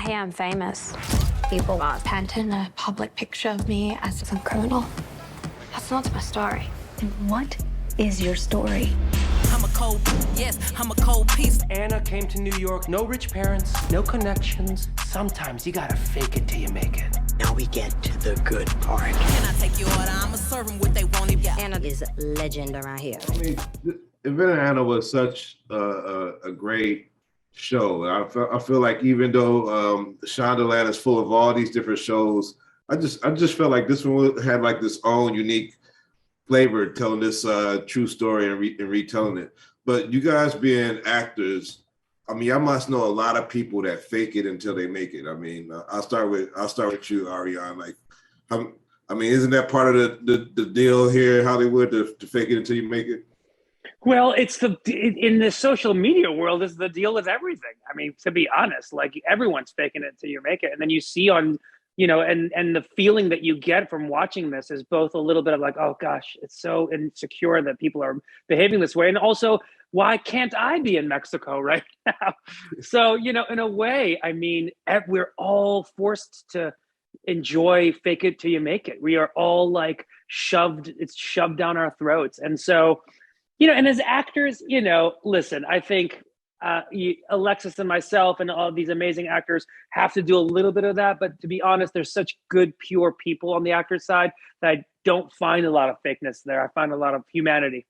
Hey, I'm famous. People are painting a public picture of me as some criminal. That's not my story. And what is your story? I'm a cold, yes, I'm a cold piece. Anna came to New York, no rich parents, no connections. Sometimes you gotta fake it till you make it. Now we get to the good part. Can I take your order? I'ma serve them what they want. Yeah. Anna is a legend around here. I mean, Inventing Anna was such a great show. I feel like even though Shondaland is full of all these different shows, I just felt like this one had like this own unique flavor, telling this true story and retelling it. But you guys being actors, I mean, I must know a lot of people that fake it until they make it. I mean, I'll start with you, Arian. Like, I mean, isn't that part of the deal here in Hollywood to fake it until you make it? Well, in the social media world is the deal with everything. I mean, to be honest, like everyone's faking it until you make it. And then you see on, and the feeling that you get from watching this is both a little bit of like, oh gosh, it's so insecure that people are behaving this way. And also, why can't I be in Mexico right now? So, in a way, I mean, we're all forced to enjoy fake it till you make it. We are all like it's shoved down our throats. And so, and as actors, listen, I think Alexis and myself and all these amazing actors have to do a little bit of that. But to be honest, there's such good, pure people on the actor side that I don't find a lot of fakeness there. I find a lot of humanity.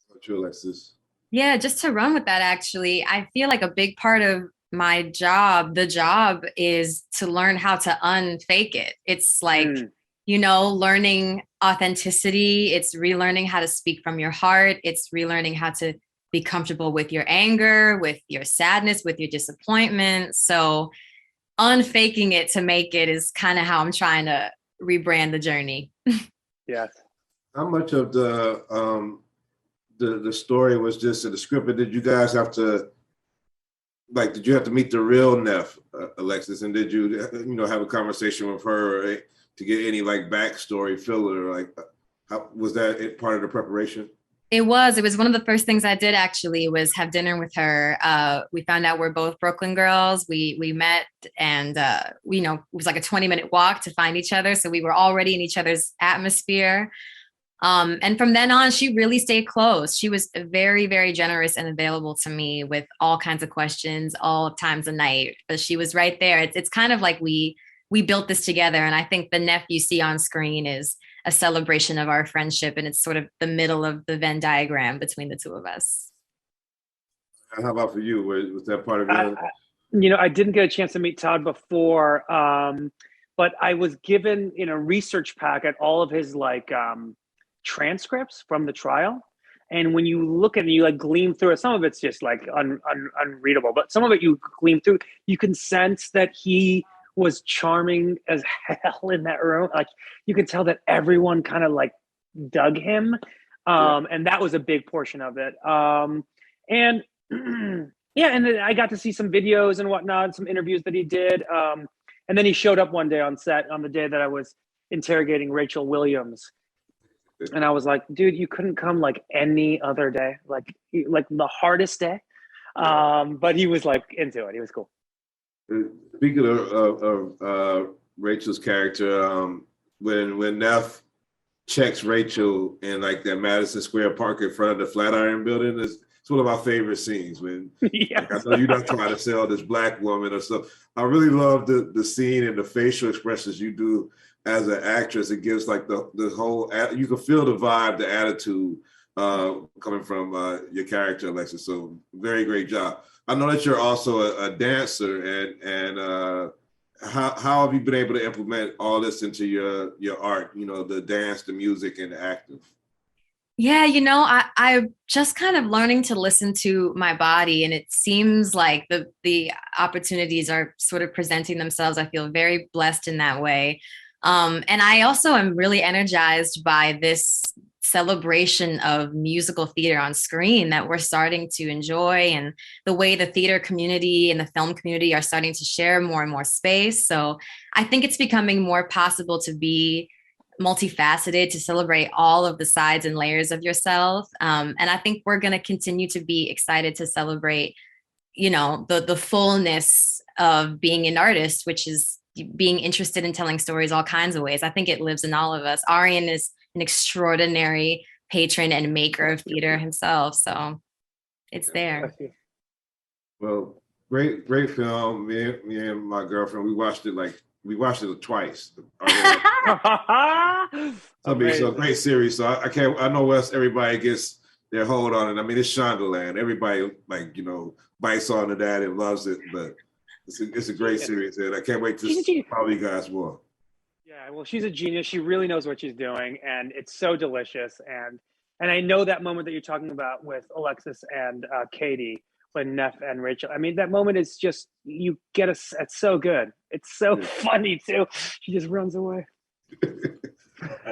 What's your Alexis? Yeah, just to run with that, actually, I feel like a big part of my job, the job is to learn how to unfake it. It's like, learning authenticity. It's relearning how to speak from your heart. It's relearning how to be comfortable with your anger, with your sadness, with your disappointment. So unfaking it to make it is kind of how I'm trying to rebrand the journey. Yes. How much of the story was just in the script, and did you guys have to, did you have to meet the real Neff, Alexis, and did you, have a conversation with her to get any backstory filler? How was that part of the preparation? It was one of the first things I did actually was have dinner with her. We found out we're both Brooklyn girls. We met and, it was like a 20-minute walk to find each other. So we were already in each other's atmosphere. And from then on, she really stayed close. She was very, very generous and available to me with all kinds of questions, all times of night. But she was right there. It's kind of like we built this together. And I think the Neff you see on screen is a celebration of our friendship. And it's sort of the middle of the Venn diagram between the two of us. How about for you? Was that part of your... I didn't get a chance to meet Todd before, but I was given in a research packet all of his transcripts from the trial. And when you look at it, you gleam through it. Some of it's just unreadable, but some of it you gleam through. You can sense that he was charming as hell in that room. You could tell that everyone kind of dug him. And that was a big portion of it. And and then I got to see some videos and whatnot, some interviews that he did. And then he showed up one day on set on the day that I was interrogating Rachel Williams. And I was like, dude, you couldn't come any other day, the hardest day. But he was into it. He was cool. Speaking of Rachel's character, when Neff checks Rachel in that Madison Square Park in front of the Flatiron Building, it's one of my favorite scenes. When yes. I know you're not trying to sell this black woman or stuff. I really love the scene and the facial expressions you do as an actress. It gives the whole, you can feel the vibe, the attitude coming from your character, Alexis. So very great job. I know that you're also a dancer, and how have you been able to implement all this into your art? The dance, the music, and the acting. Yeah, I just kind of learning to listen to my body, and it seems like the opportunities are sort of presenting themselves. I feel very blessed in that way. And I also am really energized by this celebration of musical theater on screen that we're starting to enjoy, and the way the theater community and the film community are starting to share more and more space. So I think it's becoming more possible to be multifaceted, to celebrate all of the sides and layers of yourself. And I think we're going to continue to be excited to celebrate, the fullness of being an artist, which is being interested in telling stories all kinds of ways. I think it lives in all of us. Arian is an extraordinary patron and maker of theater himself, so it's there. Well, great film. Me and my girlfriend, we watched it twice. So great series. So I know West, everybody gets their hold on it. I mean, it's Shondaland. Everybody bites onto that and loves it, but it's a great series, and I can't wait to follow you guys more. Yeah, well, she's a genius. She really knows what she's doing, and it's so delicious. And I know that moment that you're talking about with Alexis and Katie, when Neff and Rachel. I mean, that moment is just, you get us. It's so good. It's so funny too. She just runs away. All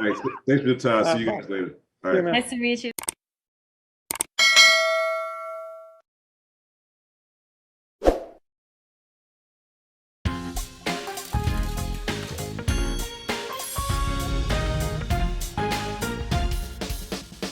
right, thanks for the time. See you guys later. All right. Nice to meet you.